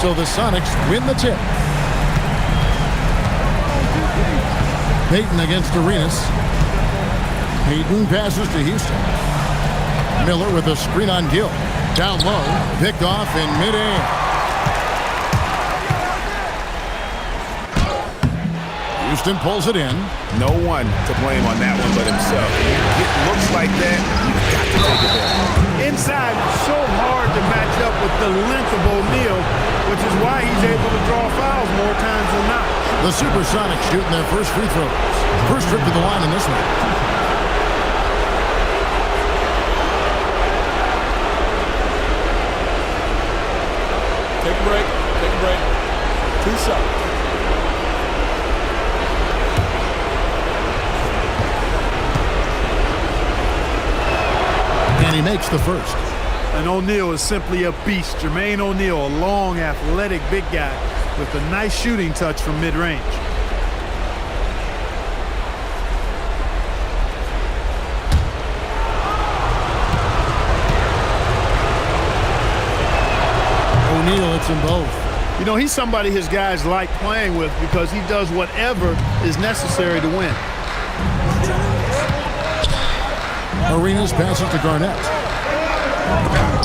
So the Sonics win the tip. Payton against Arenas. Payton passes to Houston. Miller with a screen on Gill. Down low, picked off in midair. Houston pulls it in. No one to blame on that one but himself. It looks like that, you've got to take it there. Inside, so hard to match up with the length of O'Neal, which is why he's able to draw fouls more times than not. The Supersonics shooting their first free throws. First trip to the line in this one. Take a break. Take a break. 2 shots. And he makes the first. And O'Neal is simply a beast. Jermaine O'Neal, a long, athletic, big guy with a nice shooting touch from mid-range. O'Neal hits them both. You know, he's somebody his guys like playing with because he does whatever is necessary to win. Arenas passes to Garnett.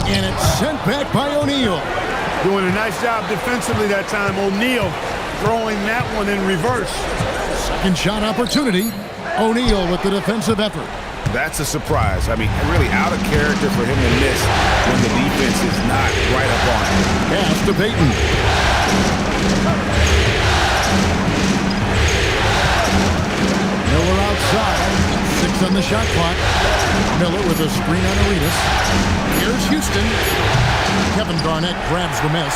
And it's sent back by O'Neal. Doing a nice job defensively that time. O'Neal throwing that one in reverse. Second shot opportunity. O'Neal with the defensive effort. That's a surprise. I mean, really out of character for him to miss when the defense is not right up on him. Pass to Payton. Miller outside. 6 on the shot clock. Miller with a screen on Arenas. Here's Houston. Kevin Garnett grabs the miss.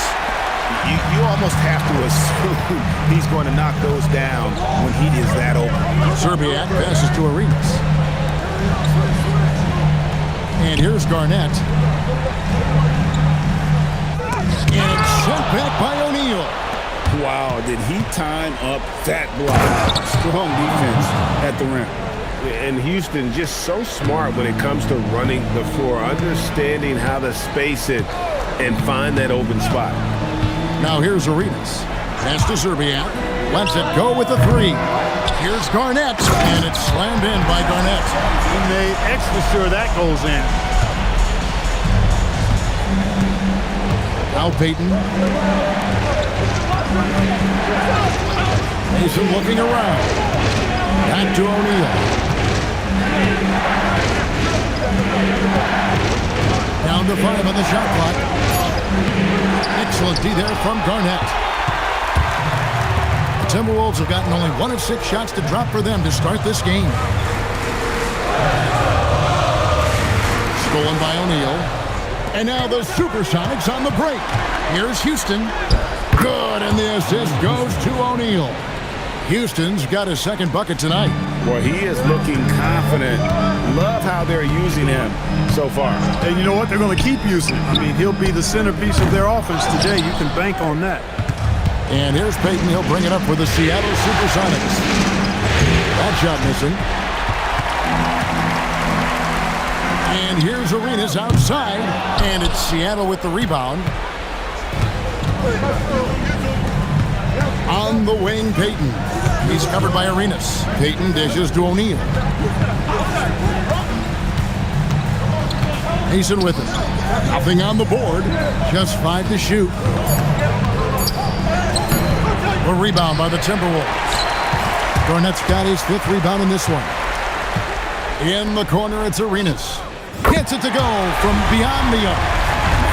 You almost have to assume he's going to knock those down when he is that open. Zerbiak passes to Arenas. And here's Garnett. And it's sent back by O'Neal. Wow, did he time up that block? Strong defense at the rim. And Houston just so smart when it comes to running the floor, understanding how to space it and find that open spot. Now here's Arenas. Pass to Zerbiak. Lets it go with the 3. Here's Garnett. And it's slammed in by Garnett. He made extra sure that goes in. Now Payton. Mason looking around. Back to O'Neal. Down to 5 on the shot clock. Excellent D there from Garnett. The Timberwolves have gotten only 1 of 6 shots to drop for them to start this game. Stolen by O'Neal. And now the Supersonics on the break. Here's Houston. Good, and the assist goes to O'Neal. Houston's got his second bucket tonight. Well, he is looking confident. Love how they're using him so far. And you know what? They're going to keep using him. I mean, he'll be the centerpiece of their offense today. You can bank on that. And here's Payton. He'll bring it up for the Seattle Supersonics. That shot missing. And here's Arenas outside. And it's Seattle with the rebound. On the wing, Payton. He's covered by Arenas. Payton dishes to O'Neal. Mason with it. Nothing on the board. Just 5 to shoot. A rebound by the Timberwolves. Garnett's got his 5th rebound in this one. In the corner, it's Arenas. Gets it to go from beyond the arc.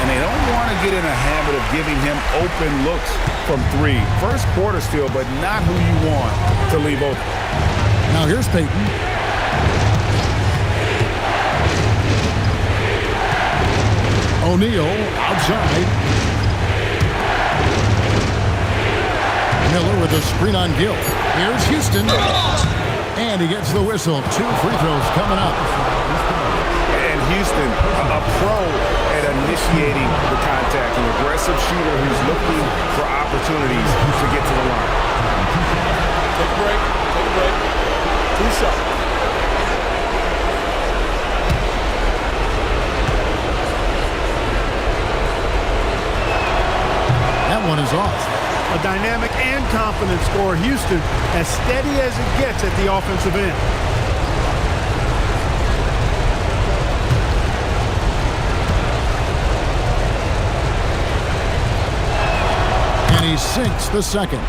And they don't want to get in a habit of giving him open looks from 3. First quarter still, but not who you want to leave open. Now here's Payton. O'Neal outside. Miller with a screen on Gill. Here's Houston. And he gets the whistle. 2 free throws coming up. And Houston, a pro at initiating the contact, an aggressive shooter who's looking for opportunities to get to the line. Take a break. Take a break. 2 shots. That one is confident scorer. Houston, as steady as it gets at the offensive end. And he sinks the second.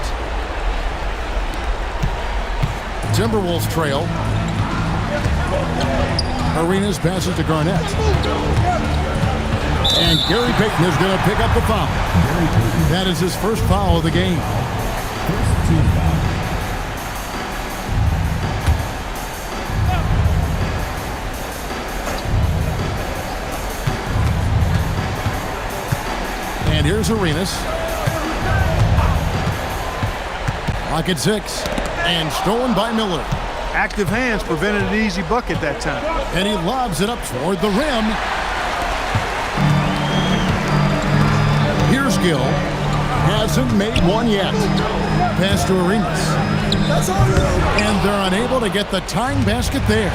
Timberwolves trail. Arenas passes to Garnett. And Gary Payton is going to pick up the foul. That is his first foul of the game. And here's Arenas. Clock at 6. And stolen by Miller. Active hands prevented an easy bucket that time. And he lobs it up toward the rim. Here's Gill. Hasn't made one yet. Pass to Arenas. And they're unable to get the tying basket there.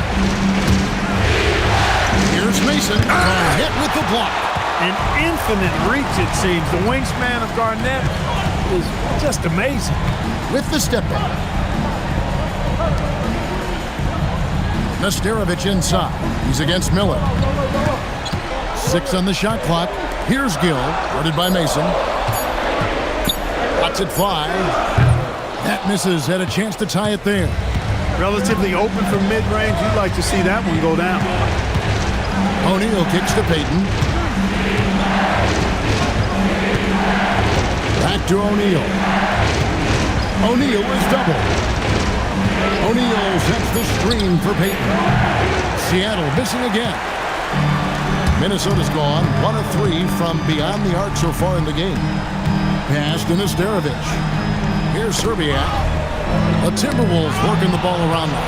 Here's Mason. Hit with the block. An infinite reach, it seems. The wingspan of Garnett is just amazing. With the step back. Nesterovic inside. He's against Miller. 6 on the shot clock. Here's Gill, guarded by Mason. Shots at 5. That misses. Had a chance to tie it there. Relatively open from mid-range. You'd like to see that one go down. O'Neal kicks to Payton. Back to O'Neal. O'Neal is double. O'Neal sets the screen for Payton. Seattle missing again. Minnesota's gone 1 of 3 from beyond the arc so far in the game. Pass to Nesterovic. Here's Serbiak. The Timberwolves working the ball around now.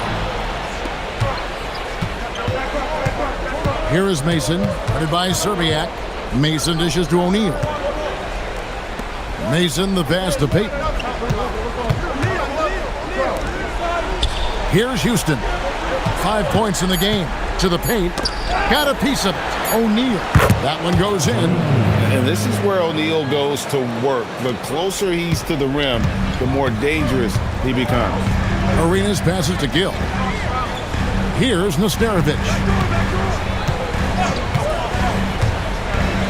Here is Mason, guarded by Serbiak. Mason dishes to O'Neal. Mason the pass to Payton. Here's Houston. 5 points in the game. To the paint. Got a piece of it. O'Neal. That one goes in. And this is where O'Neal goes to work. The closer he's to the rim, the more dangerous he becomes. Arenas passes to Gill. Here's Nesterovic.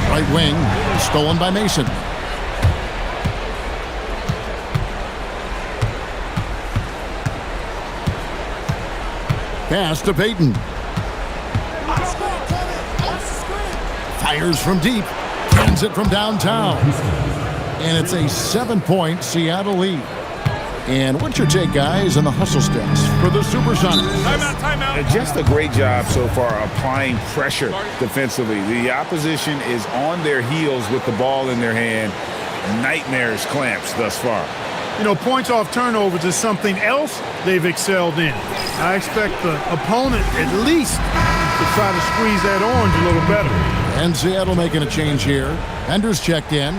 Right wing. Stolen by Mason. Pass to Payton. Fires from deep. Hands it from downtown. And it's a 7-point Seattle lead. And what's your take, guys, on the hustle steps for the Supersonics? Timeout. Just a great job so far applying pressure defensively. The opposition is on their heels with the ball in their hand. Nightmares clamps thus far. You know, points off turnovers is something else they've excelled in. I expect the opponent at least to try to squeeze that orange a little better. And Seattle making a change here. Henders checked in.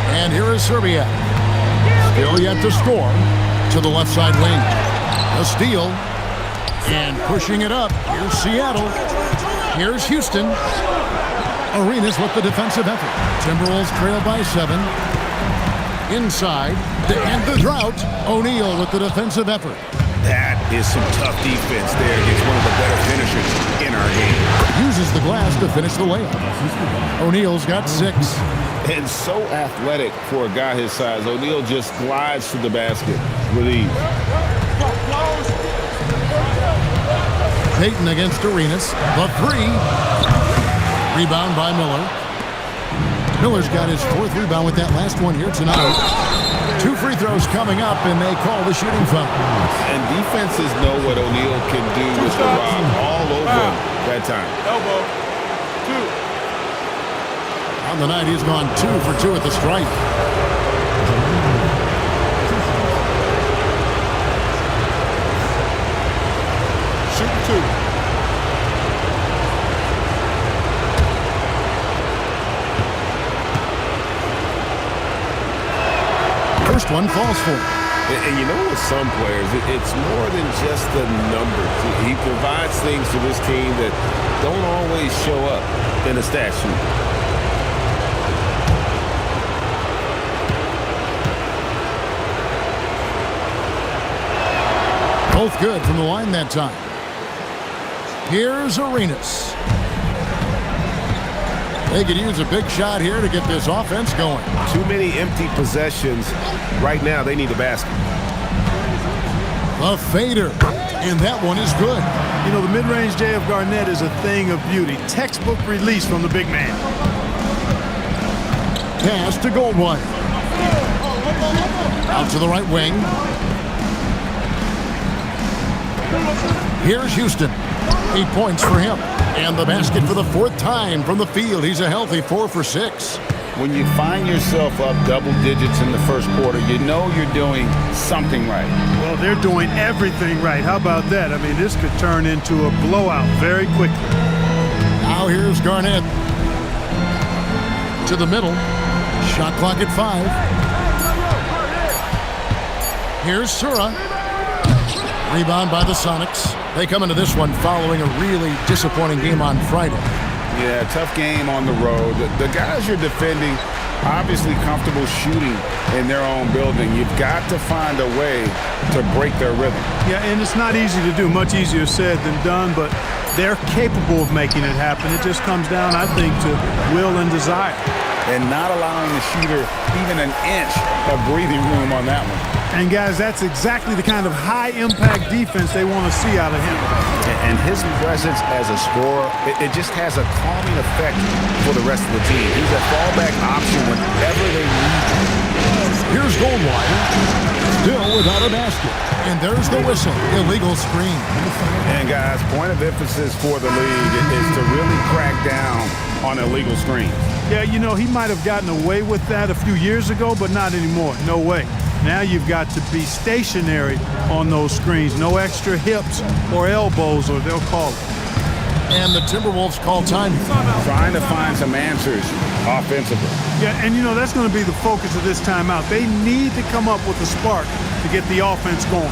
And here is Serbia. Still yet to score. To the left side wing. A steal. And pushing it up. Here's Seattle. Here's Houston. Arenas with the defensive effort. Timberwolves trail by 7. Inside. To end the drought. O'Neal with the defensive effort. That is some tough defense there against one of the better finishers in our game. Uses the glass to finish the layup. O'Neal's got 6. And so athletic for a guy his size. O'Neal just glides to the basket with ease. Payton against Arenas. The 3. Rebound by Miller. Miller's got his 4th rebound with that last one here tonight. 2 free throws coming up, and they call the shooting foul. And defenses know what O'Neal can do with the rock all over him that time. Elbow. 2. On the night, he's gone 2 for 2 at the stripe. Shoot 2. first one falls for him. And you know, with some players, it's more than just the numbers. He provides things to this team that don't always show up in a stat sheet. Both good from the line that time. Here's Arenas. They could use a big shot here to get this offense going. Too many empty possessions. Right now, they need a basket. A fader, and that one is good. You know, the mid-range J of Garnett is a thing of beauty. Textbook release from the big man. Pass to Goldwire. Out to the right wing. Here's Houston. 8 points for him. And the basket for the fourth time from the field. He's a healthy 4 for 6. When you find yourself up double digits in the first quarter, you know you're doing something right. Well, they're doing everything right. How about that? I mean, this could turn into a blowout very quickly. Now here's Garnett. To the middle. Shot clock at 5. Here's Sura. Rebound by the Sonics. They come into this one following a really disappointing game on Friday. Yeah, tough game on the road. The guys you're defending, obviously comfortable shooting in their own building. You've got to find a way to break their rhythm. Yeah, and it's not easy to do. Much easier said than done, but they're capable of making it happen. It just comes down, I think, to will and desire. And not allowing the shooter even an inch of breathing room on that one. And, guys, that's exactly the kind of high-impact defense they want to see out of him. And his presence as a scorer, it just has a calming effect for the rest of the team. He's a fallback option whenever they need him. Here's Goldwire. Still without a basket. And there's the whistle. Illegal screen. And, guys, point of emphasis for the league is to really crack down on illegal screens. Yeah, you know, he might have gotten away with that a few years ago, but not anymore. No way. Now you've got to be stationary on those screens. No extra hips or elbows, or they'll call it. And the Timberwolves call time. Trying to find some answers offensively. Yeah, and, you know, that's going to be the focus of this timeout. They need to come up with a spark to get the offense going.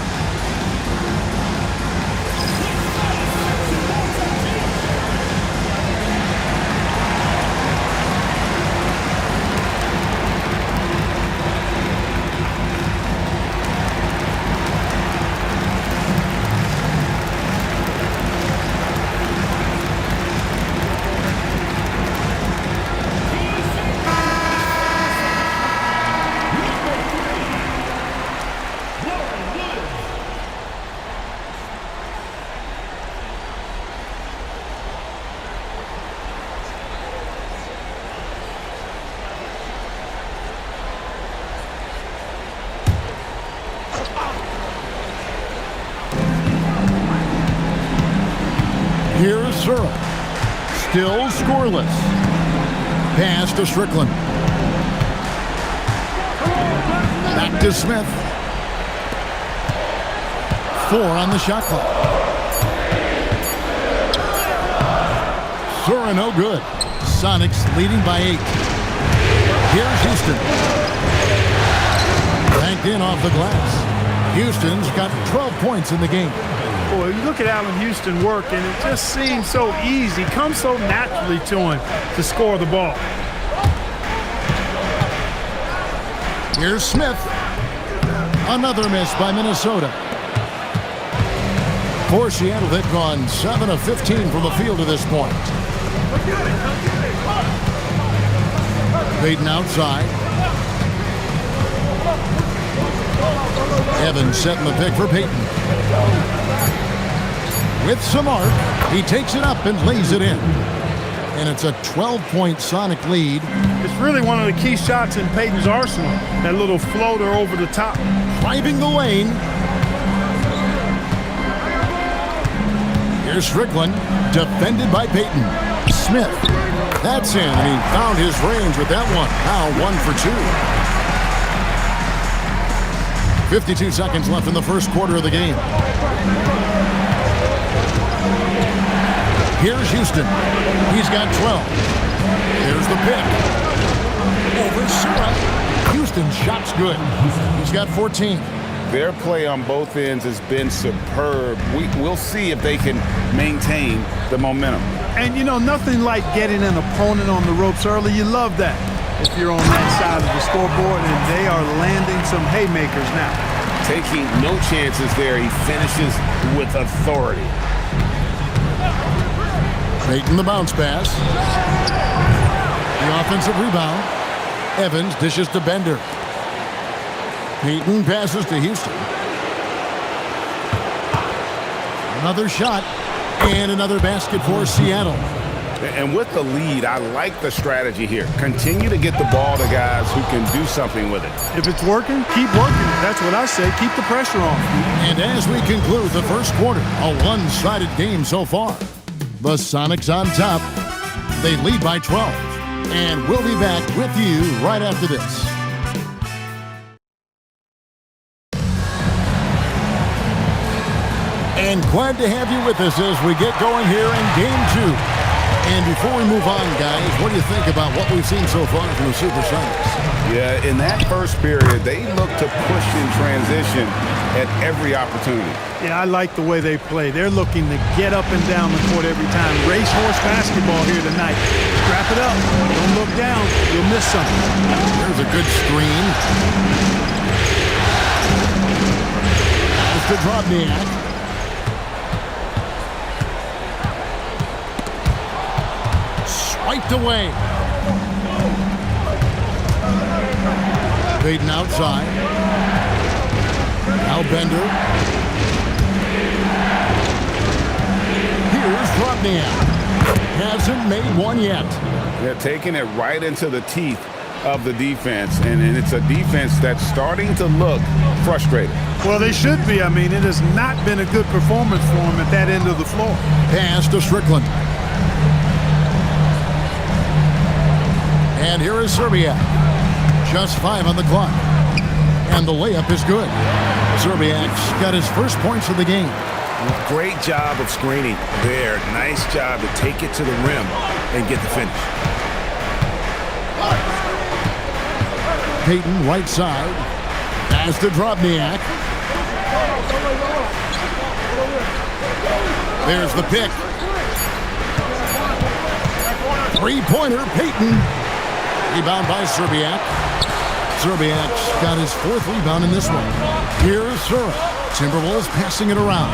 Here's Sura. Still scoreless. Pass to Strickland. Back to Smith. 4 on the shot clock. Sura no good. Sonics leading by 8. Here's Houston. Banked in off the glass. Houston's got 12 points in the game. Boy, you look at Allen Houston work, and it just seems so easy. It comes so naturally to him to score the ball. Here's Smith. Another miss by Minnesota. For Seattle, they've gone 7 of 15 from the field to this point. Payton outside. Evans setting the pick for Payton. With some arc, he takes it up and lays it in. And it's a 12-point Sonic lead. It's really one of the key shots in Payton's arsenal. That little floater over the top. Driving the lane. Here's Strickland, defended by Payton. Smith, that's in, and he found his range with that one. Now 1 for 2. 52 seconds left in the first quarter of the game. Here's Houston. He's got 12. Here's the pick. Over Sura. Houston Houston's shot's good. He's got 14. Their play on both ends has been superb. We'll see if they can maintain the momentum. And, you know, nothing like getting an opponent on the ropes early. You love that if you're on that side of the scoreboard, and they are landing some haymakers now. Taking no chances there. He finishes with authority. Payton the bounce pass. The offensive rebound. Evans dishes to Bender. Payton passes to Houston. Another shot and another basket for Seattle. And with the lead, I like the strategy here. Continue to get the ball to guys who can do something with it. If it's working, keep working it. That's what I say. Keep the pressure on. And as we conclude the first quarter, a one-sided game so far. The Sonics on top. They lead by 12. And we'll be back with you right after this. And glad to have you with us as we get going here in Game 2. And before we move on, guys, what do you think about what we've seen so far from the Supersonics? Yeah, in that first period, they look to push in transition at every opportunity. Yeah, I like the way they play. They're looking to get up and down the court every time. Racehorse basketball here tonight. Strap it up. Don't look down. You'll miss something. There's a good screen. It's to Drobniak. Wiped away. Payton outside. Now Bender. Here's Drobniak. Hasn't made one yet. They're taking it right into the teeth of the defense, and it's a defense that's starting to look frustrated. Well, they should be. I mean, it has not been a good performance for them at that end of the floor. Pass to Strickland. And here is Serbiak. Just 5 on the clock. And the layup is good. Serbiak's got his first points of the game. Great job of screening there. Nice job to take it to the rim and get the finish. Payton right side. Pass to Drobniak. There's the pick. Three-pointer, Payton. Rebound by Serbiak. Serbiak's got his 4th rebound in this one. Here's Sura. Timberwolves passing it around.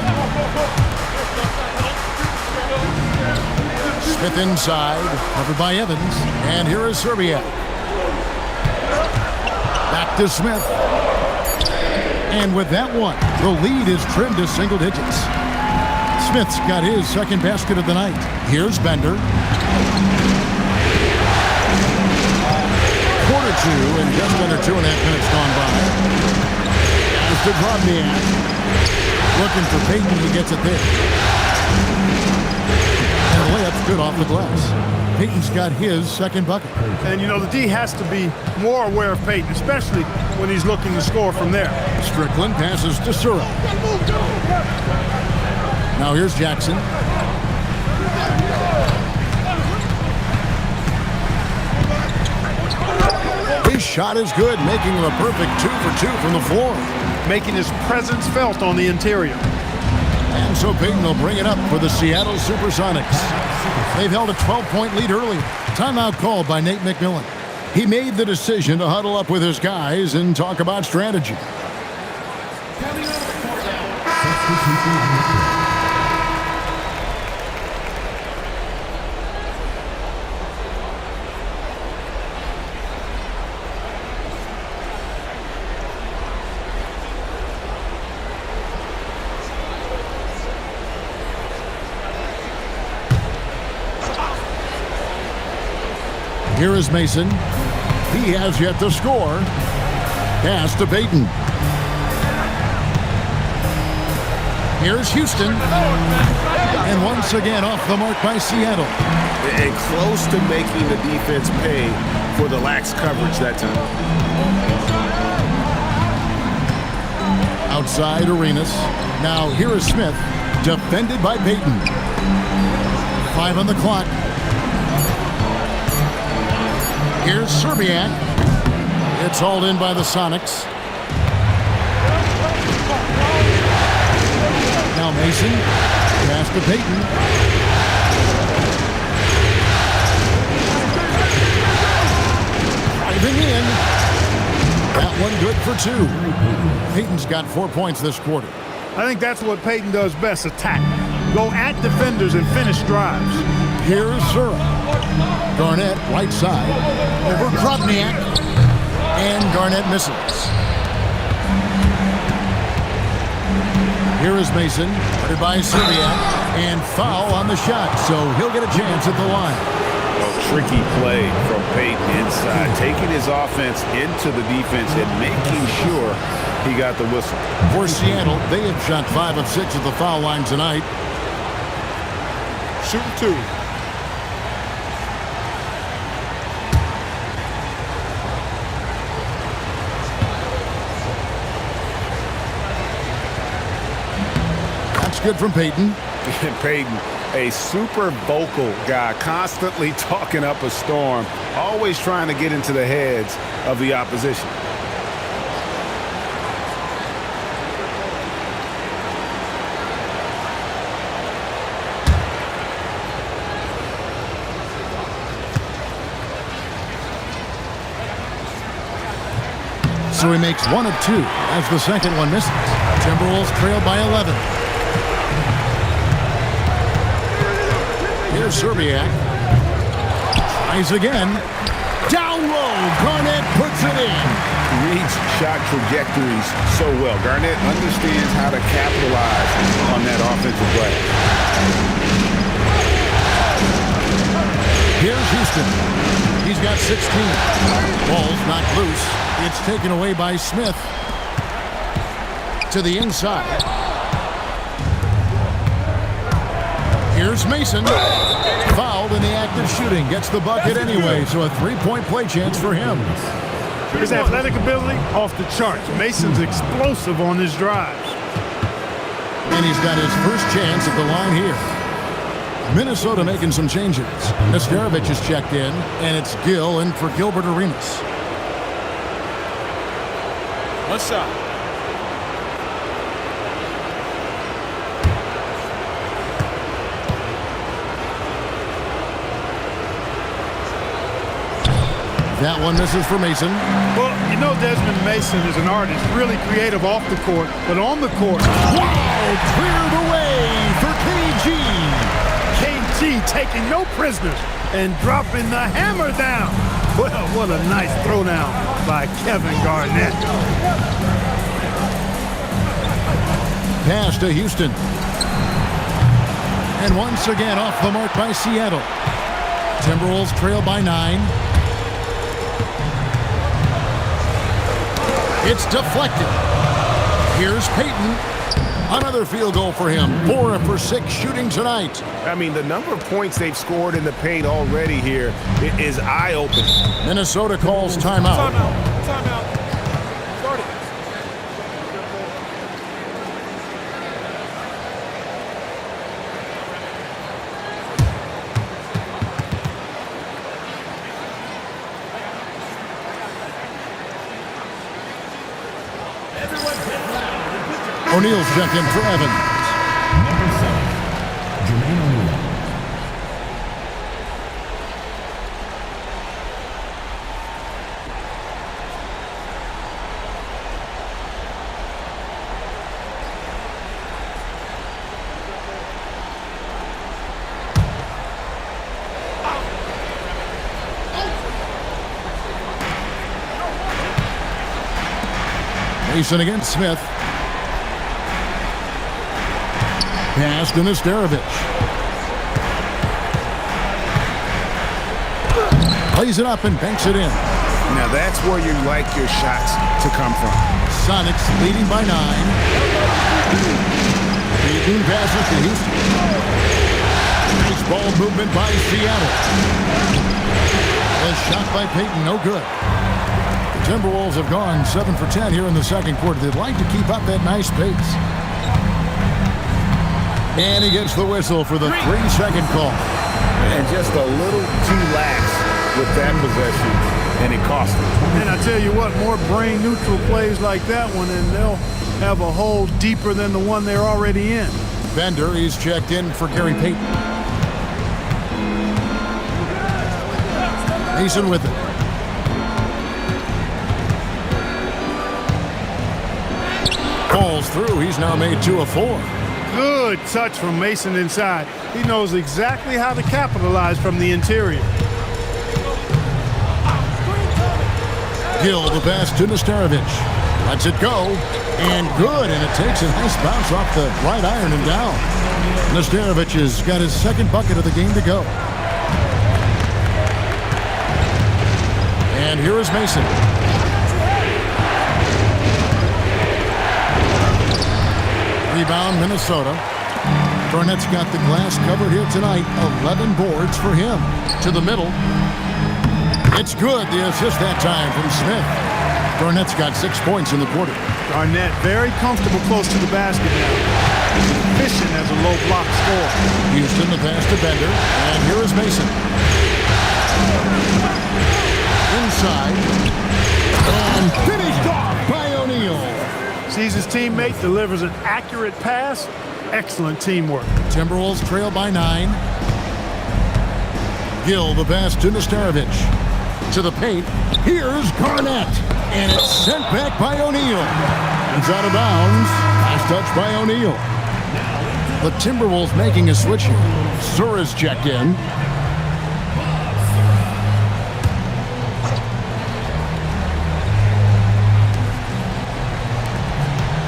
Smith inside, covered by Evans. And here is Serbiak. Back to Smith. And with that one, the lead is trimmed to single digits. Smith's got his second basket of the night. Here's Bender. Quarter 2 and just under 2.5 minutes gone by. As to Drobniak. Looking for Payton, he gets it there. And the layup's good off the glass. Payton's got his second bucket. And, you know, the D has to be more aware of Payton, especially when he's looking to score from there. Strickland passes to Sura. Now here's Jackson. His shot is good, making him a perfect 2 for 2 from the floor. Making his presence felt on the interior. And so Payton will bring it up for the Seattle Supersonics. They've held a 12-point lead earlier. Timeout called by Nate McMillan. He made the decision to huddle up with his guys and talk about strategy. Here is Mason. He has yet to score. Pass to Payton. Here's Houston. And once again off the mark by Seattle. And close to making the defense pay for the lax coverage that time. Outside Arenas. Now here is Smith. Defended by Payton. 5 on the clock. Here's Serbiak. It's hauled in by the Sonics. Now Mason. Pass to Payton. Driving in. That one good for 2. Payton's got 4 points this quarter. I think that's what Payton does best, attack. Go at defenders and finish drives. Here's Sura. Garnett, right side. Over Krupniak. And Garnett misses. Here is Mason. Guarded by Serbiak. And foul on the shot, so he'll get a chance at the line. Tricky play from Payton inside, taking his offense into the defense and making sure he got the whistle. For Seattle, they have shot 5 of 6 at the foul line tonight. Shooting 2. That's good from Payton. Payton, a super vocal guy, constantly talking up a storm, always trying to get into the heads of the opposition. So he makes 1 of 2 as the second one misses. Timberwolves trail by 11. Here's Serbiak. Tries again. Down low. Garnett puts it in. Reads shot trajectories so well. Garnett understands how to capitalize on that offensive play. Here's Houston. He's got 16. Ball's knocked loose. It's taken away by Smith. To the inside. Here's Mason. Fouled in the act of shooting. Gets the bucket anyway, so a 3-point play chance for him. His athletic ability off the charts. Mason's explosive on his drives. And he's got his first chance at the line here. Minnesota making some changes. Nesterovic is checked in, and it's Gill in for Gilbert Arenas. One shot. That one misses for Mason. Well, you know Desmond Mason is an artist, really creative off the court, but on the court. Wow! Clear the way for KG. KG taking no prisoners and dropping the hammer down. Well, what a nice throwdown by Kevin Garnett. Pass to Houston. And once again off the mark by Seattle. Timberwolves trail by 9. It's deflected. Here's Payton. Another field goal for him. 4 for 6 shooting tonight. I mean, the number of points they've scored in the paint already here is eye-opening. Minnesota calls timeout. Timeout. Timeout. Start it. O'Neal's check in for Evans. Mason against Smith. Pass to Nesterovic. Plays it up and banks it in. Now that's where you like your shots to come from. Sonics leading by 9. 18 passes to Houston. Nice ball movement by Seattle. A shot by Payton, no good. The Timberwolves have gone 7 for 10 here in the second quarter. They'd like to keep up that nice pace. And he gets the whistle for the 3-second call. And just a little too lax with that possession. and it cost them. And I tell you what, more brain-neutral plays like that one, and they'll have a hole deeper than the one they're already in. Bender, he's checked in for Gary Payton. Mason with it. Falls through. He's now made 2 of 4. Good touch from Mason inside. He knows exactly how to capitalize from the interior. Gill, the pass to Nesterovic. Lets it go. And good. And it takes a nice bounce off the right iron and down. Nesterovic has got his second bucket of the game to go. And here is Mason. Rebound, Minnesota. Garnett's got the glass covered here tonight. 11 boards for him. To the middle. It's good. The assist that time from Smith. Garnett's got 6 points in the quarter. Garnett very comfortable close to the basket now. He's efficient as a low block scorer. Houston, the pass to Bender. And here is Mason. Inside. And finished off by O'Neal. Sees his teammate, delivers an accurate pass. Excellent teamwork. Timberwolves trail by 9. Gill, the pass to Nesterovic. To the paint. Here's Garnett. And it's sent back by O'Neal. It's out of bounds. Last touch by O'Neal. The Timberwolves making a switch here. Sura's checked in.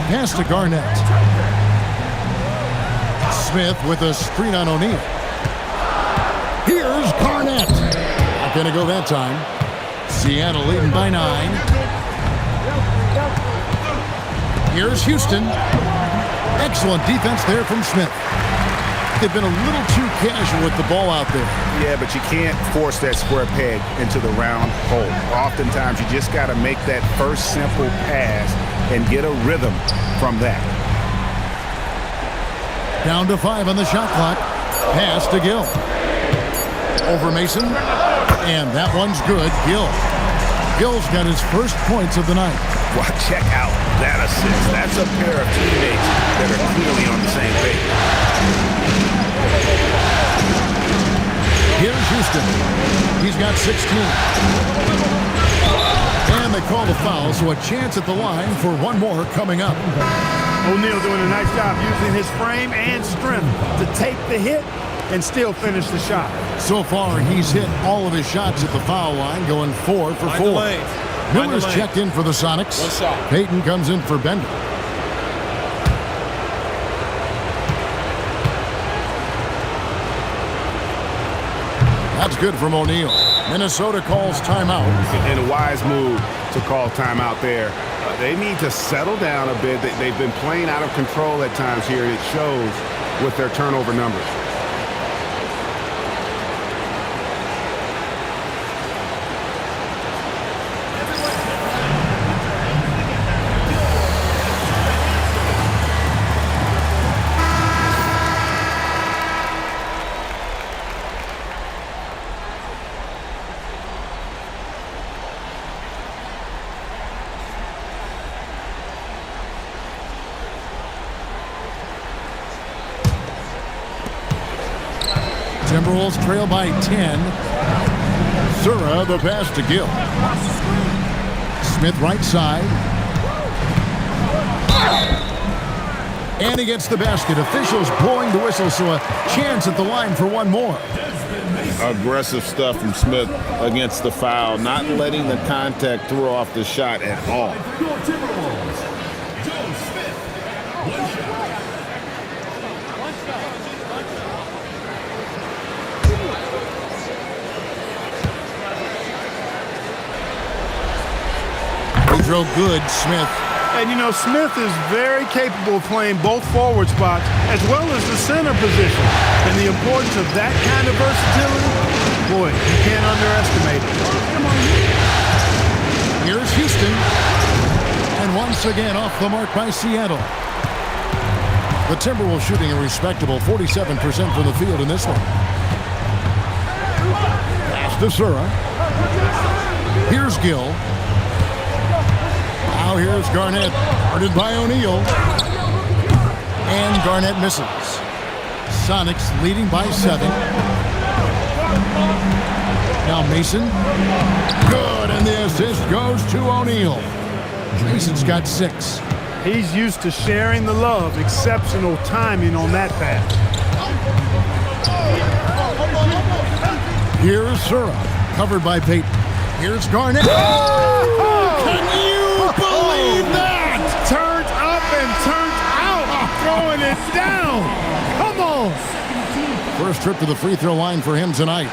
Pass to Garnett. Smith with a screen on O'Neal. Here's Garnett. Not going to go that time. Seattle leading by 9. Here's Houston. Excellent defense there from Smith. They've been a little too casual with the ball out there. Yeah, but you can't force that square peg into the round hole. Oftentimes, you just got to make that first simple pass and get a rhythm from that. Down to 5 on the shot clock. Pass to Gill. Over Mason. And that one's good. Gill's got his first points of the night. Well, check out that assist. That's a pair of teammates that are clearly on the same page. Here's Houston. He's got 16. And they call the foul, so a chance at the line for one more coming up. O'Neal doing a nice job using his frame and strength to take the hit and still finish the shot. So far, he's hit all of his shots at the foul line, going 4 for 4. Miller's checked in for the Sonics. One shot. Payton comes in for Bender. That's good from O'Neal. Minnesota calls timeout. And a wise move to call timeout there. They need to settle down a bit. They've been playing out of control at times here. It shows with their turnover numbers. Timberwolves trail by 10. Sura, the pass to Gill. Smith right side. And he gets the basket. Officials blowing the whistle, so a chance at the line for one more. Aggressive stuff from Smith against the foul, not letting the contact throw off the shot at all. Real good, Smith. And you know, Smith is very capable of playing both forward spots as well as the center position. And the importance of that kind of versatility, boy, you can't underestimate it. Here's Houston. And once again off the mark by Seattle. The Timberwolves shooting a respectable 47% from the field in this one. Pass to Sura. Here's Gill. Now here's Garnett. Guarded by O'Neal. And Garnett misses. Sonics leading by 7. Now Mason. Good, and the assist goes to O'Neal. Mason's got 6. He's used to sharing the love. Exceptional timing on that pass. Here's Sura, covered by Payton. Here's Garnett. Oh! Can you believe that? Turns up and turns out, throwing it down. Come on. First trip to the free throw line for him tonight.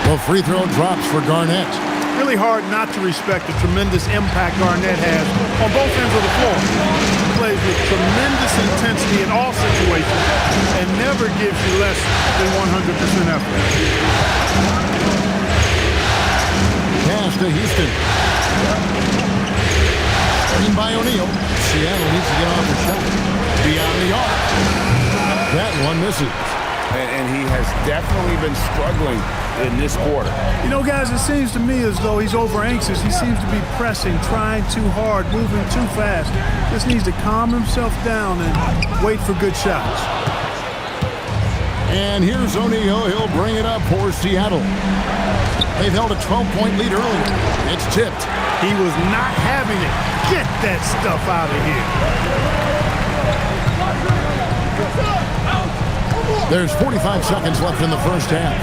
The free throw drops for Garnett. Really hard not to respect the tremendous impact Garnett has on both ends of the floor. He plays with tremendous intensity in all situations and never gives you less than 100% effort. Pass to Houston. Screen by O'Neal. Seattle needs to get off the shot. Beyond the arc. That one misses. And he has definitely been struggling in this quarter. You know, guys, it seems to me as though he's over anxious. He seems to be pressing, trying too hard, moving too fast. Just needs to calm himself down and wait for good shots. And here's O'Neal. He'll bring it up for Seattle. They've held a 12-point lead earlier. It's tipped. He was not having it. Get that stuff out of here. There's 45 seconds left in the first half.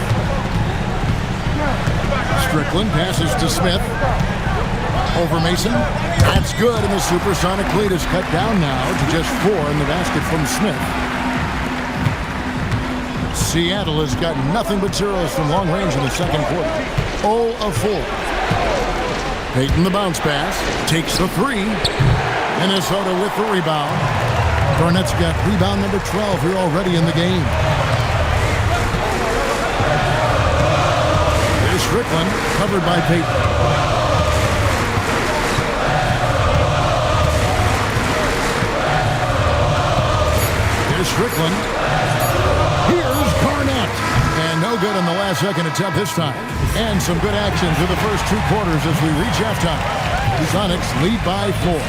Strickland passes to Smith. Over Mason. That's good, and the Supersonic lead is cut down now to just 4 in the basket from Smith. Seattle has got nothing but zeros from long range in the second quarter. 0 of 4. Payton the bounce pass. Takes the 3. Minnesota with the rebound. Garnett's got rebound number 12 here already in the game. There's Strickland, covered by Payton. Here's Strickland. Here's Garnett. And no good on the last second attempt this time. And some good action through the first 2 quarters as we reach halftime. The Sonics lead by 4.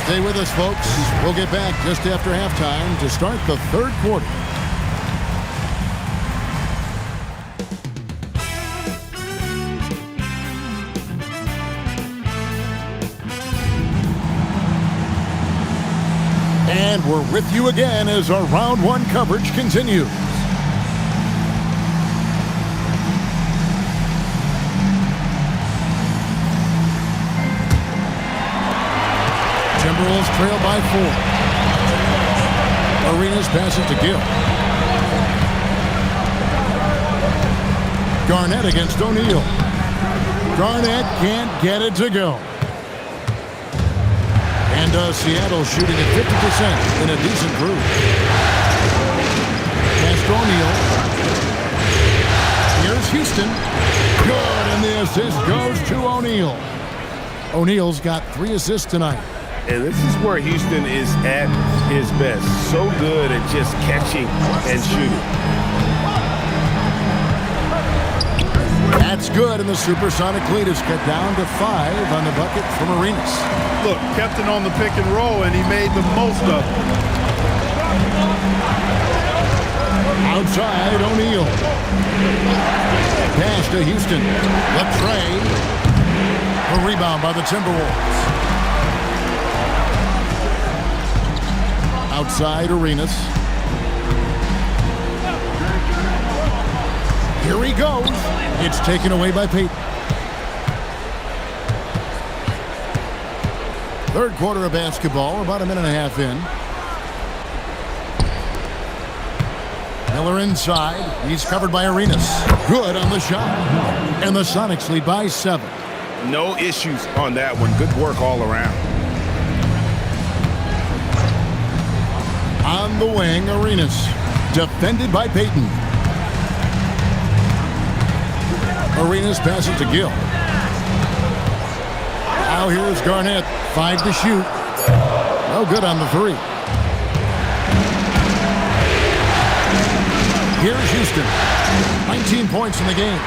Stay with us, folks. We'll get back just after halftime to start the third quarter. And we're with you again as our round 1 coverage continues. Timberwolves trail by 4. Arenas passes to Gill. Garnett against O'Neal. Garnett can't get it to go. And Seattle shooting at 50% in a decent group. Pass to O'Neal. Here's Houston. Good, and the assist goes to O'Neal. O'Neal's got 3 assists tonight. And this is where Houston is at his best. So good at just catching and shooting. That's good, and the Supersonic lead is cut down to 5 on the bucket from Arenas. Look, kept it on the pick and roll, and he made the most of it. Outside, O'Neal. Pass to Houston. Latray. A rebound by the Timberwolves. Outside, Arenas. Here he goes. It's taken away by Payton. Third quarter of basketball, about a minute and a half in. Miller inside. He's covered by Arenas. Good on the shot. And the Sonics lead by 7. No issues on that one. Good work all around. On the wing, Arenas. Defended by Payton. Arenas passes to Gill. Now here's Garnett. 5 to shoot. No good on the 3. Here's Houston. 19 points in the game.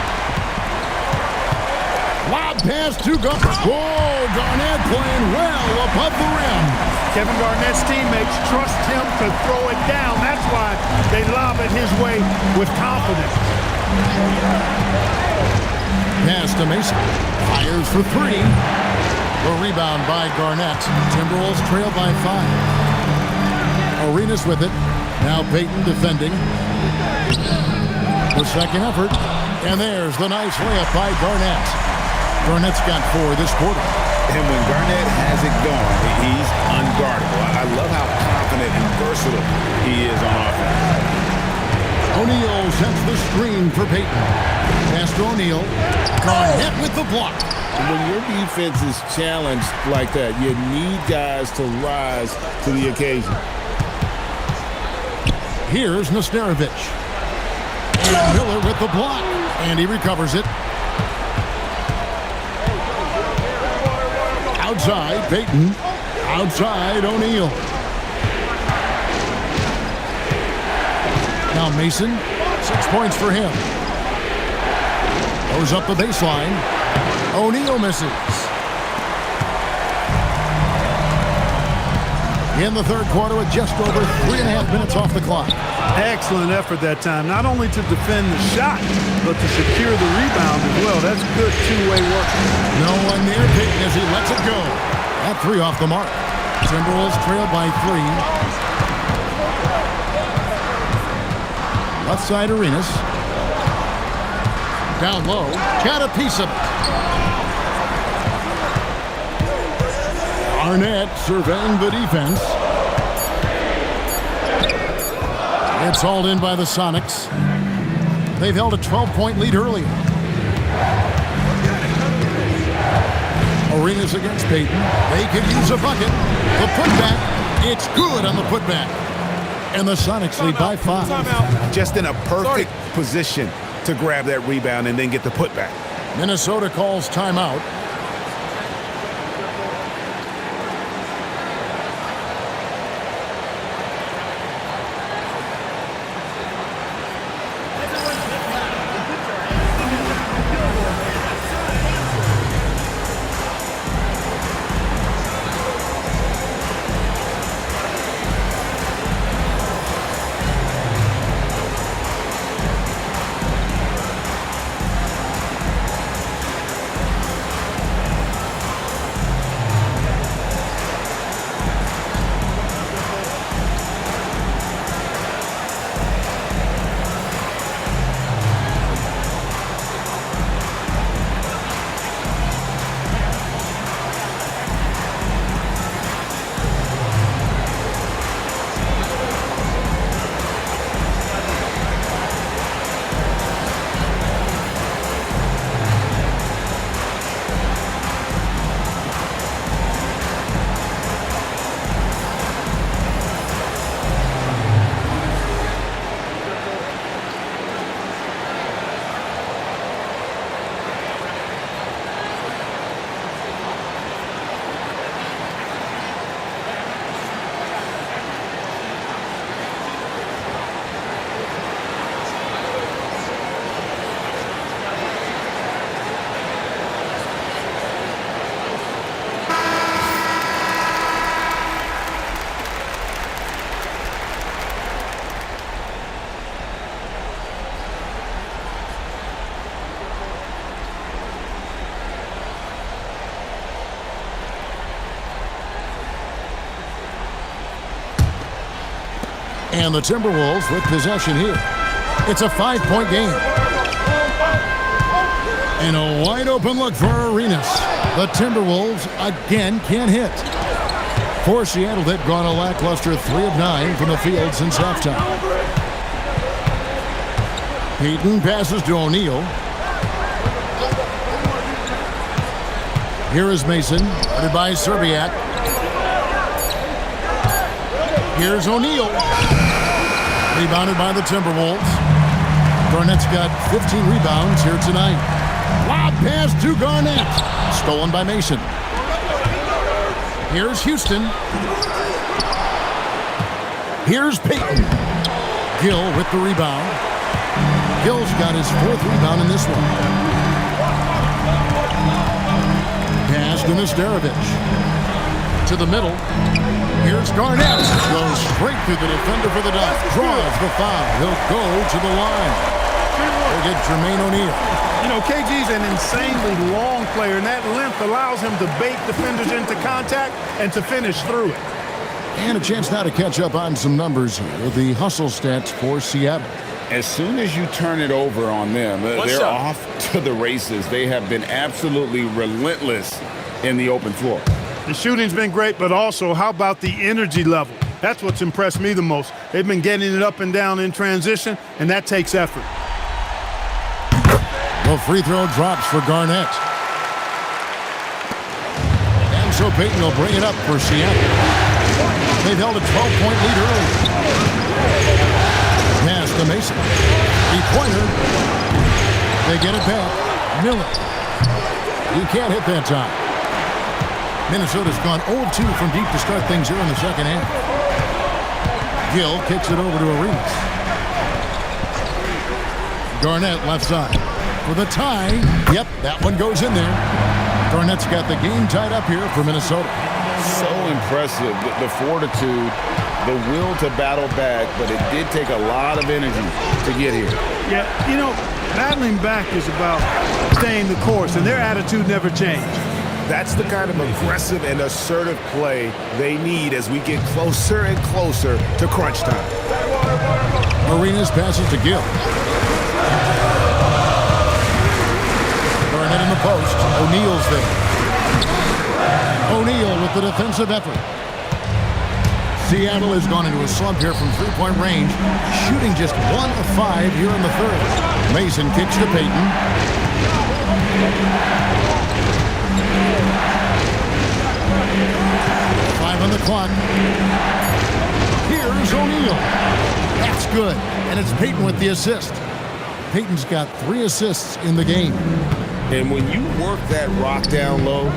Lob pass to Garnett. Whoa, Garnett playing well above the rim. Kevin Garnett's teammates trust him to throw it down. That's why they lob it his way with confidence. Pass to Mason. Fires for 3. A rebound by Garnett. Timberwolves trail by 5. Arenas with it. Now Payton defending. The second effort. And there's the nice layup by Garnett. Garnett's got 4 this quarter. And when Garnett has it going, he's unguardable. I love how confident and versatile he is on offense. O'Neal sets the screen for Payton. Pass to O'Neal. Garnett with the block. When your defense is challenged like that, you need guys to rise to the occasion. Here's Nesterovic. And Miller with the block. And he recovers it. Outside, Payton. Outside, O'Neal. Now Mason, 6 points for him. Goes up the baseline. O'Neal misses. In the third quarter with just over 3.5 minutes off the clock. Excellent effort that time, not only to defend the shot, but to secure the rebound as well. That's good two-way work. No one near Payton as he lets it go. That 3 off the mark. Timberwolves trail by 3. Left side Arenas. Down low. Got a piece of it. Garnett surveying the defense. It's hauled in by the Sonics. They've held a 12-point lead earlier. Arenas against Payton. They could use a bucket. The putback. It's good on the putback. And the Sonics lead by 5. Just in a perfect position to grab that rebound and then get the putback. Minnesota calls timeout. And the Timberwolves with possession here. It's a 5-point game. And a wide open look for Arenas. The Timberwolves again can't hit. For Seattle, they've gone a lackluster 3 of 9 from the field since halftime. Payton passes to O'Neal. Here is Mason, guarded by Serbiak. Here's O'Neal. Rebounded by the Timberwolves. Garnett's got 15 rebounds here tonight. Lob pass to Garnett. Stolen by Mason. Here's Houston. Here's Payton. Gill with the rebound. Gill's got his 4th rebound in this one. Pass to Nesterovich. To the middle. Here's Garnett. Goes straight through the defender for the dunk. Draws the foul. He'll go to the line. We'll get Jermaine O'Neal. You know, KG's an insanely long player, and that length allows him to bait defenders into contact and to finish through it. And a chance now to catch up on some numbers here. The hustle stats for Seattle. As soon as you turn it over on them, they're off to the races. They have been absolutely relentless in the open floor. The shooting's been great, but also how about the energy level? That's what's impressed me the most. They've been getting it up and down in transition, and that takes effort. The free throw drops for Garnett. And so Payton will bring it up for Seattle. They've held a 12-point lead early. Pass to Mason. Three-pointer. They get it back. Miller. You can't hit that time. Minnesota's gone 0-2 from deep to start things here in the second half. Gill kicks it over to Arenas. Garnett left side. For the tie. Yep, that one goes in there. Garnett's got the game tied up here for Minnesota. So impressive, the fortitude, the will to battle back, but it did take a lot of energy to get here. Yeah, you know, battling back is about staying the course, and their attitude never changed. That's the kind of aggressive and assertive play they need as we get closer and closer to crunch time. Arenas passes to Gill. Garnett in the post. O'Neal's there. O'Neal with the defensive effort. Seattle has gone into a slump here from three-point range, shooting just 1 of 5 here in the third. Mason kicks to Payton. 5 on the clock. Here's O'Neal. That's good, and it's Payton with the assist. Payton's got 3 assists in the game. And when you work that rock down low,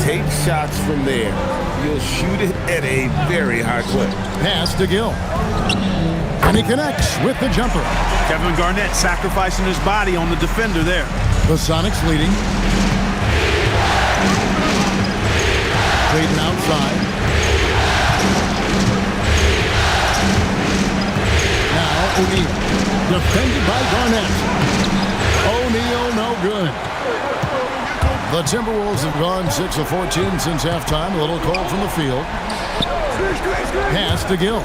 take shots from there, you'll shoot it at a very high clip. Pass to Gill. And he connects with the jumper. Kevin Garnett sacrificing his body on the defender there. The Sonics leading. Payton outside. Now O'Neal. Defended by Garnett. O'Neal no good. The Timberwolves have gone 6 of 14 since halftime. A little cold from the field. Pass to Gill.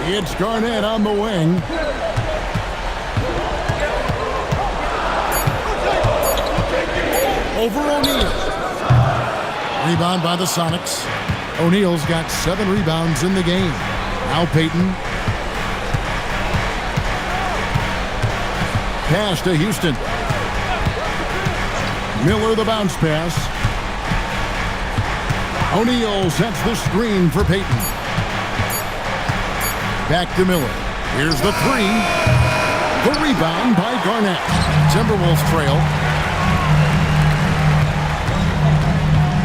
It's Garnett on the wing. Over O'Neal. Rebound by the Sonics. O'Neal's got 7 rebounds in the game. Now Payton. Pass to Houston. Miller the bounce pass. O'Neal sets the screen for Payton. Back to Miller. Here's the 3. The rebound by Garnett. Timberwolves trail.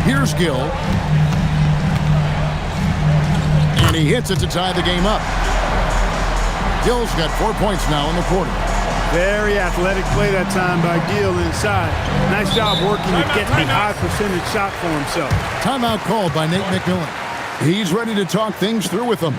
Here's Gill. And he hits it to tie the game up. Gill's got 4 points now in the quarter. Very athletic play that time by Gill inside. Nice job working to get a high percentage shot for himself. Timeout called by Nate McMillan. He's ready to talk things through with them.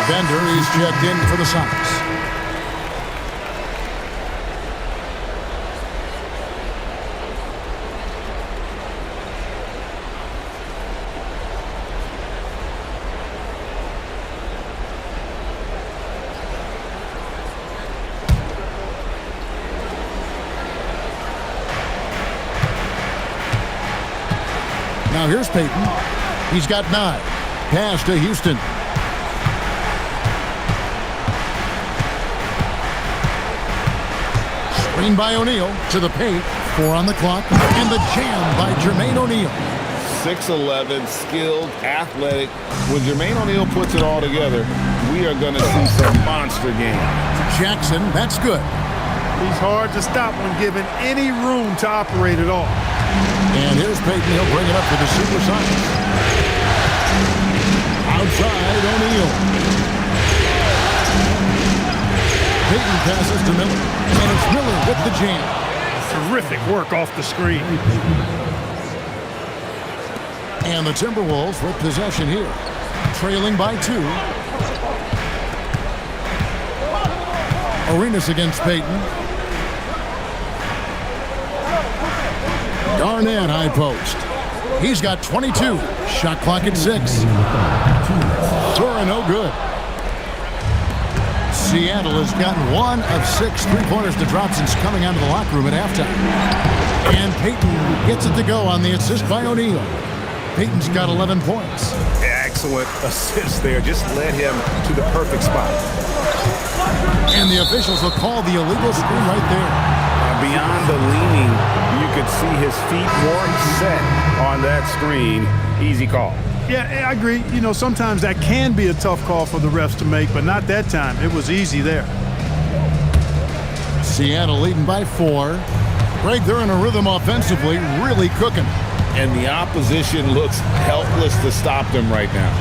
Bender, he's checked in for the Sonics. Now here's Payton. He's got 9. Pass to Houston. Screen by O'Neal to the paint. 4 on the clock. And the jam by Jermaine O'Neal. 6'11", skilled, athletic. When Jermaine O'Neal puts it all together, we are going to see some monster games. Jackson, that's good. He's hard to stop when given any room to operate at all. And here's Payton. He'll bring it up for the Supersonics. Outside, O'Neal. Payton passes to Miller. And it's Miller with the jam. Terrific work off the screen. And the Timberwolves with possession here. Trailing by 2. Arenas against Payton. Garnett high post. He's got 22. Shot clock at 6. Sora no good. Seattle has gotten 1 of 6 3-pointers to drop since coming out of the locker room at halftime. And Payton gets it to go on the assist by O'Neal. Payton's got 11 points. Excellent assist there. Just led him to the perfect spot. And the officials will call the illegal screen right there. Beyond the leaning, you could see his feet weren't set on that screen. Easy call. Yeah, I agree. You know, sometimes that can be a tough call for the refs to make, but not that time. It was easy there. Seattle leading by 4. Right there in a rhythm offensively, really cooking. And the opposition looks helpless to stop them right now.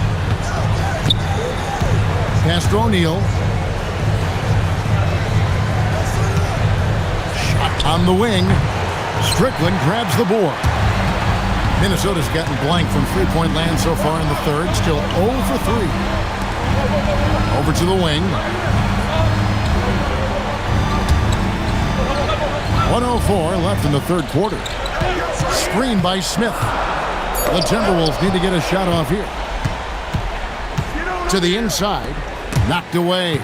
Pass to O'Neal. Shot on the wing. Strickland grabs the board. Minnesota's gotten blank from three-point land so far in the third. Still 0 for 3. Over to the wing. 1:04 left in the third quarter. Screen by Smith. The Timberwolves need to get a shot off here. To the inside. Knocked away.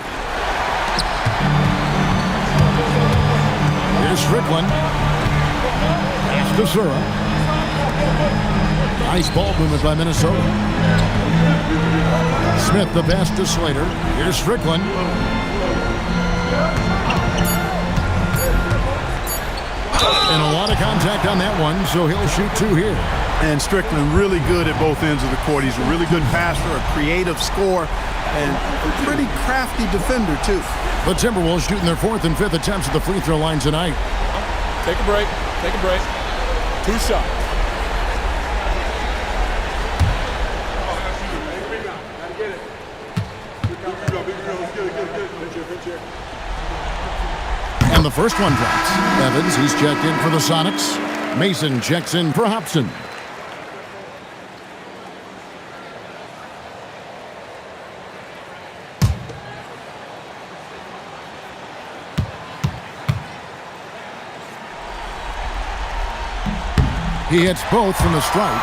Here's Strickland. Pass to Sura. Nice ball movement by Minnesota. Smith the pass to Slater. Here's Strickland. And a lot of contact on that one, so he'll shoot 2 here. And Strickland really good at both ends of the court. He's a really good passer, a creative scorer, and a pretty crafty defender, too. The Timberwolves shooting their 4th and 5th attempts at the free throw line tonight. Take a break. Take a break. 2 shots. And the first one drops. Evans, he's checked in for the Sonics. Mason checks in for Hobson. He hits both from the stripe.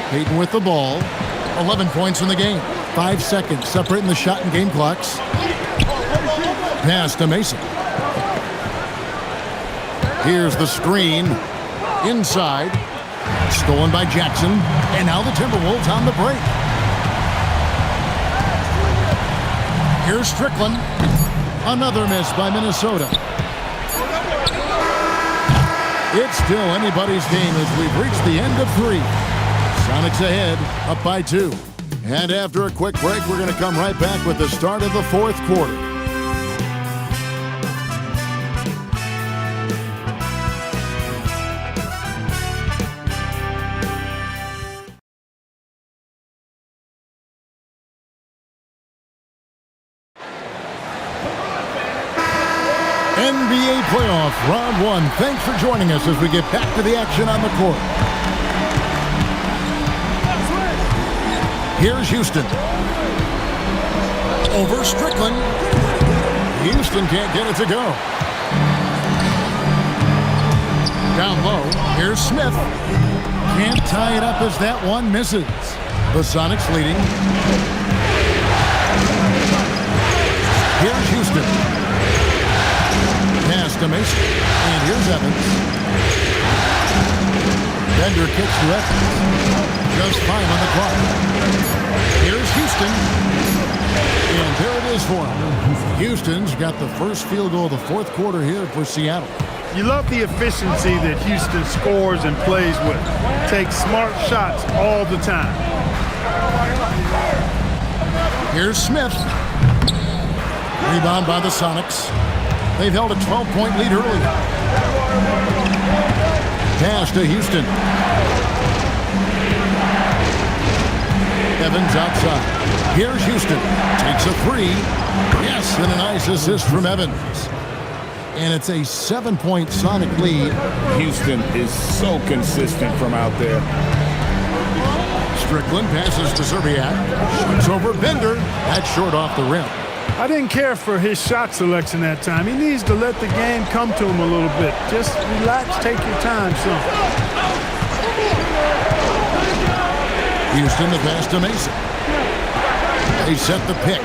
Payton with the ball. 11 points in the game. 5 seconds separating the shot and game clocks. Pass to Mason. Here's the screen. Inside. Stolen by Jackson. And now the Timberwolves on the break. Here's Strickland. Another miss by Minnesota. It's still anybody's game as we've reached the end of 3. Sonics ahead, up by 2. And after a quick break, we're going to come right back with the start of the 4th quarter. NBA playoff round 1. Thanks for joining us as we get back to the action on the court. Here's Houston. Over Strickland. Houston can't get it to go. Down low, here's Smith. Can't tie it up as that one misses. The Sonics leading. Here's Houston. Pass to Mason. And here's Evans. Bender kicks to Evans. Just 5 on the clock. Here's Houston. And there it is for him. Houston's got the first field goal of the fourth quarter here for Seattle. You love the efficiency that Houston scores and plays with. Takes smart shots all the time. Here's Smith. Rebound by the Sonics. They've held a 12-point lead earlier. Pass to Houston. Evans outside. Here's Houston. Takes a three. Yes, and a nice assist from Evans. And it's a 7-point Sonic lead. Houston is so consistent from out there. Strickland passes to Zerbiak. Shoots over Bender. That's short off the rim. I didn't care for his shot selection that time. He needs to let the game come to him a little bit. Just relax, take your time, son. Houston, the pass to Mason. They set the pick.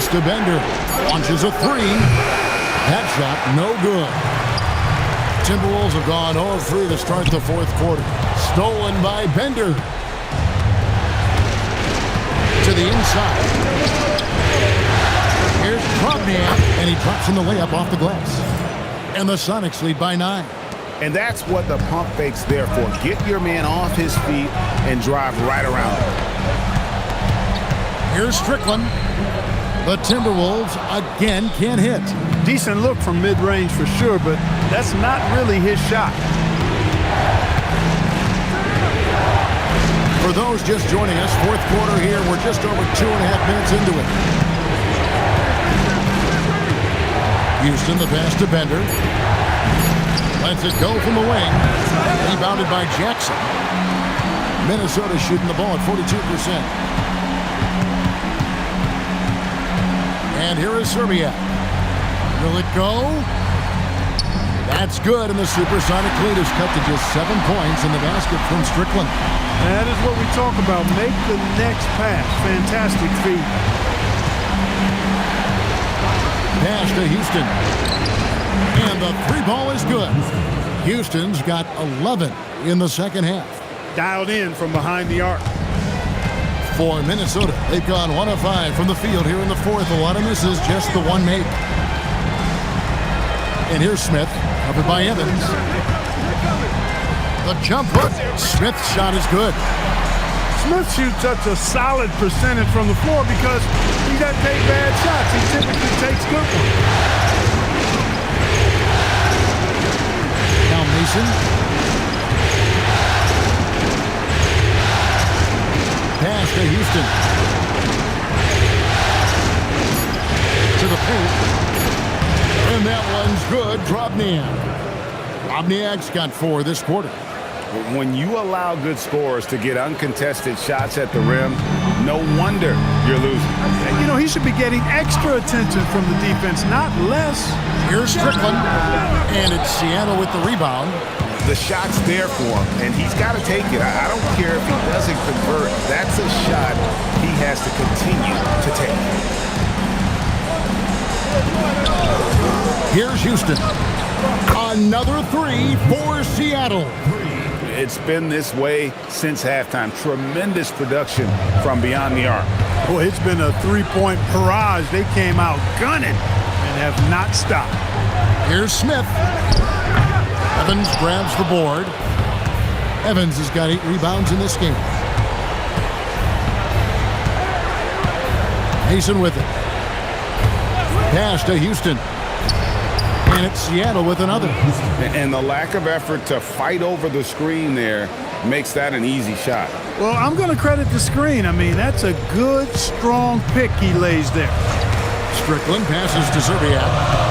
To Bender. Launches a three. That shot, no good. Timberwolves have gone 0-3 to start the fourth quarter. Stolen by Bender. To the inside. Here's Krobniak, and he drops in the layup off the glass. And the Sonics lead by 9. And that's what the pump fake's there for. Get your man off his feet and drive right around him. Here's Strickland. The Timberwolves again can't hit. Decent look from mid-range for sure, but that's not really his shot. For those just joining us, fourth quarter here, we're just over 2.5 minutes into it. Houston, the pass to Bender. Lets it go from the wing. Rebounded by Jackson. Minnesota shooting the ball at 42%. And here is Serbia. Will it go? That's good, and the Supersonic lead is cut to just 7 points in the basket from Strickland. That is what we talk about. Make the next pass. Fantastic feed. Pass to Houston. And the three ball is good. Houston's got 11 in the second half. Dialed in from behind the arc. For Minnesota, they've gone 1 of 5 from the field here in the fourth. A lot of misses, just the one made. And here's Smith, covered by Evans. The jump hook. Smith's shot is good. Smith shoots such a solid percentage from the floor because he doesn't take bad shots. He typically takes good ones. Now Mason. Pass to Houston. To the paint. And that one's good. Drobniak's got 4 this quarter. When you allow good scorers to get uncontested shots at the rim, no wonder you're losing. You know, he should be getting extra attention from the defense, not less. Here's Strickland. And it's Seattle with the rebound. The shot's there for him, and he's got to take it. I don't care if he doesn't convert. That's a shot he has to continue to take. Here's Houston. Another 3 for Seattle. It's been this way since halftime. Tremendous production from beyond the arc. Boy, it's been a three-point barrage. They came out gunning and have not stopped. Here's Smith. Evans grabs the board. Evans has got 8 rebounds in this game. Mason with it. Pass to Houston. And it's Seattle with another. And the lack of effort to fight over the screen there makes that an easy shot. Well, I'm going to credit the screen. I mean, that's a good, strong pick he lays there. Strickland passes to Zerbiak.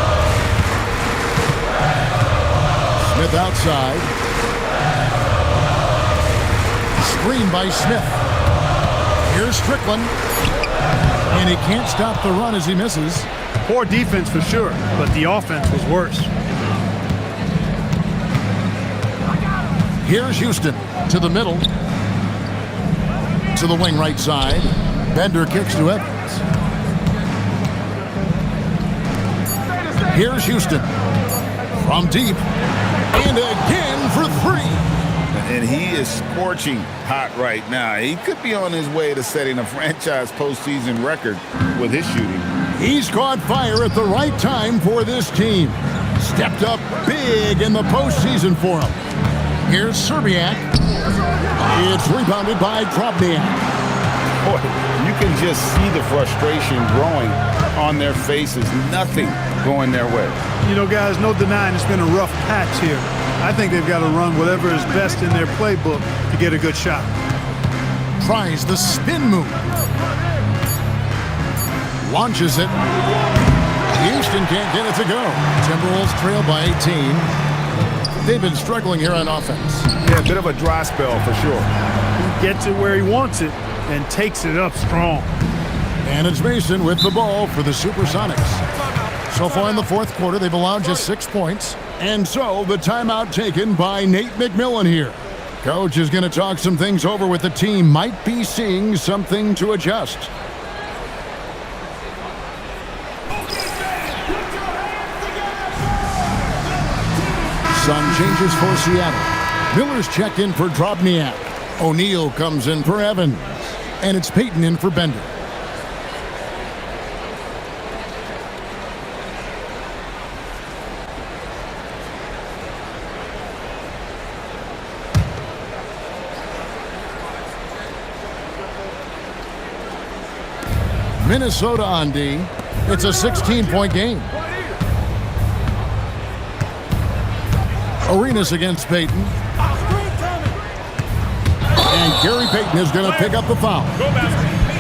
Smith outside. screen by Smith. Here's Strickland. And he can't stop the run as he misses. Poor defense for sure, but the offense was worse. Here's Houston to the middle. To the wing right side. Bender kicks to Evans. Here's Houston. From deep. And again for three. And he is scorching hot right now. He could be on his way to setting a franchise postseason record with his shooting. He's caught fire at the right time for this team. Stepped up big in the postseason for him. Here's Serbiak. It's rebounded by Drobniak. Boy, you can just see the frustration growing on their faces. Nothing going their way. You know, guys, no denying it's been a rough patch here. I think they've got to run whatever is best in their playbook to get a good shot. Tries the spin move. Launches it. Houston can't get it to go. Timberwolves trail by 18. They've been struggling here on offense. Yeah, a bit of a dry spell for sure. He gets it where he wants it and takes it up strong. And it's Mason with the ball for the Supersonics. So far in the fourth quarter, they've allowed just 6 points. And so the timeout taken by Nate McMillan here. Coach is going to talk some things over with the team. Might be seeing something to adjust. Sun changes for Seattle. Miller's checked in for Drobniak. O'Neal comes in for Evans. And it's Payton in for Bender. Minnesota on D. It's a 16-point game. Arenas against Payton. And Gary Payton is going to pick up the foul.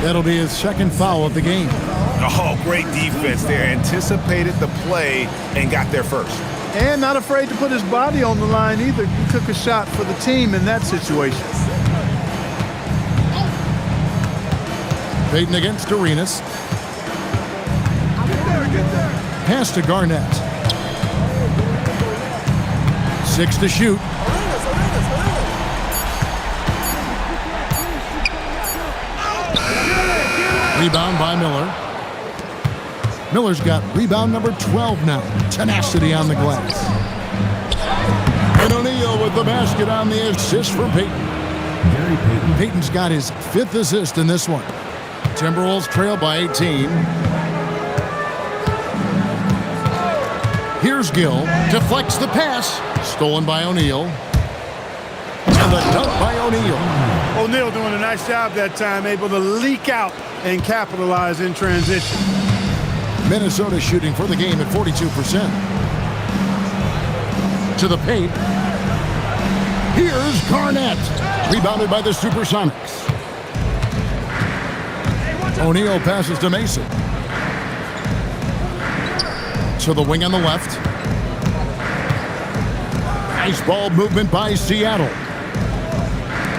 That'll be his second foul of the game. Oh, great defense there. Anticipated the play and got there first. And not afraid to put his body on the line either. He took a shot for the team in that situation. Payton against Arenas. Pass to Garnett. 6 to shoot. Rebound by Miller. Miller's got rebound number 12 now. Tenacity on the glass. And O'Neal with the basket on the assist from Payton. Payton's got his 5th assist in this one. Timberwolves trail by 18. Here's Gill. Deflects the pass. Stolen by O'Neal. And the dunk by O'Neal. O'Neal doing a nice job that time, able to leak out and capitalize in transition. Minnesota shooting for the game at 42%. To the paint. Here's Garnett. Rebounded by the Supersonics. O'Neal passes to Mason. To the wing on the left. Nice ball movement by Seattle.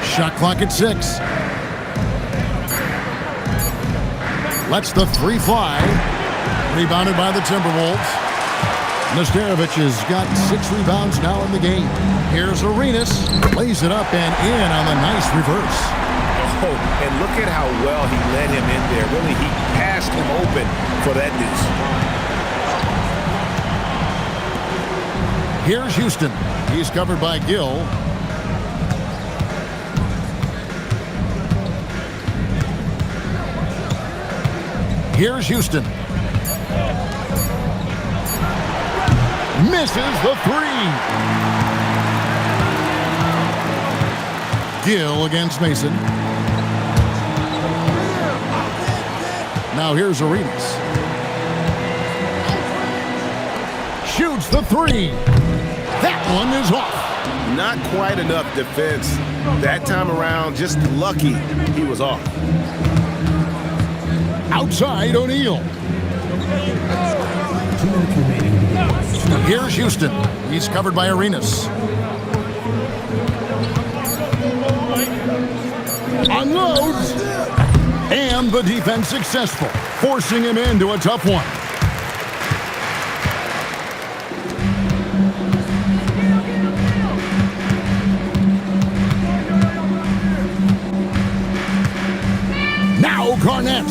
Shot clock at 6. Lets the 3 fly. Rebounded by the Timberwolves. Nesterovic has got 6 rebounds now in the game. Here's Arenas. Lays it up and in on the nice reverse. Oh, and look at how well he led him in there. Really, he passed him open for that deuce. Here's Houston. He's covered by Gill. Here's Houston. Misses the 3. Gill against Mason. Now here's Arenas. Shoots the 3. That one is off. Not quite enough defense. That time around, just lucky he was off. Outside O'Neal. Here's Houston. He's covered by Arenas. Unloads. And the defense successful, forcing him into a tough one. Now Garnett.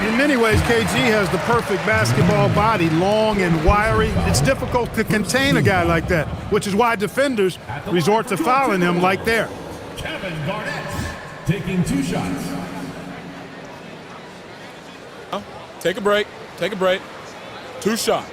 In many ways, KG has the perfect basketball body, long and wiry. It's difficult to contain a guy like that, which is why defenders resort to fouling him like there. Kevin Garnett taking 2 shots. Take a break. Take a break. 2 shots.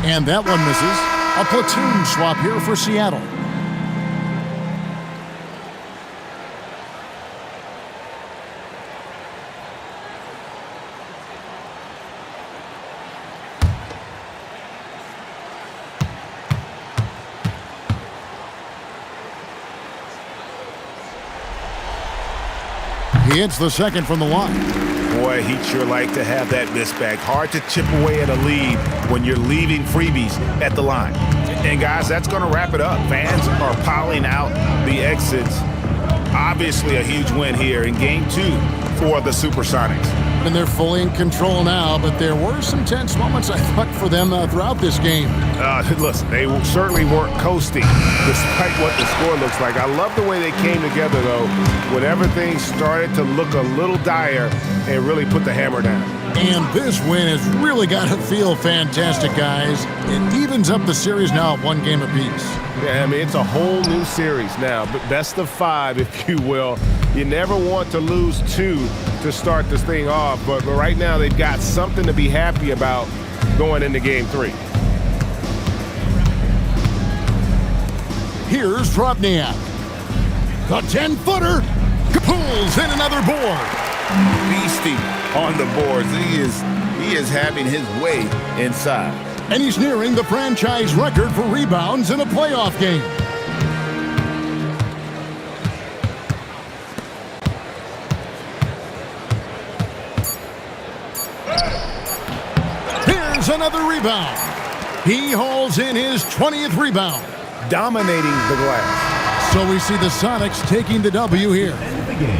And that one misses. A platoon swap here for Seattle. He hits the second from the line. Boy, he'd sure like to have that miss back. Hard to chip away at a lead when you're leaving freebies at the line. And guys, that's going to wrap it up. Fans are piling out the exits. Obviously a huge win here in Game 2 for the Supersonics. And they're fully in control now, but there were some tense moments, I thought, for them throughout this game. Listen, they certainly weren't coasting despite what the score looks like. I love the way they came together, though, when everything started to look a little dire and really put the hammer down. And this win has really got to feel fantastic, guys. It evens up the series now at 1 game apiece. Yeah, I mean, it's a whole new series now, but best of 5, if you will. You never want to lose 2 to start this thing off, but right now they've got something to be happy about going into Game 3. Here's Drobniak. The 10-footer pulls in another board. Feasting on the boards. He is having his way inside. And he's nearing the franchise record for rebounds in a playoff game. Here's another rebound. He hauls in his 20th rebound. Dominating the glass. So we see the Sonics taking the W here.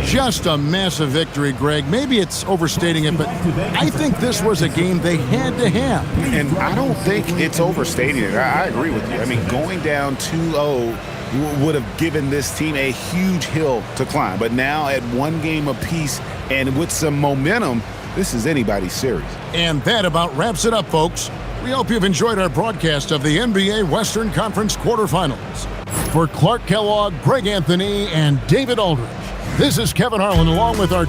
Just a massive victory, Greg. Maybe it's overstating it, but I think this was a game they had to have. And I don't think it's overstating it. I agree with you. I mean, going down 2-0 would have given this team a huge hill to climb. But now at 1 game apiece and with some momentum, this is anybody's series. And that about wraps it up, folks. We hope you've enjoyed our broadcast of the NBA Western Conference quarterfinals. For Clark Kellogg, Greg Anthony, and David Aldridge, this is Kevin Harlan along with our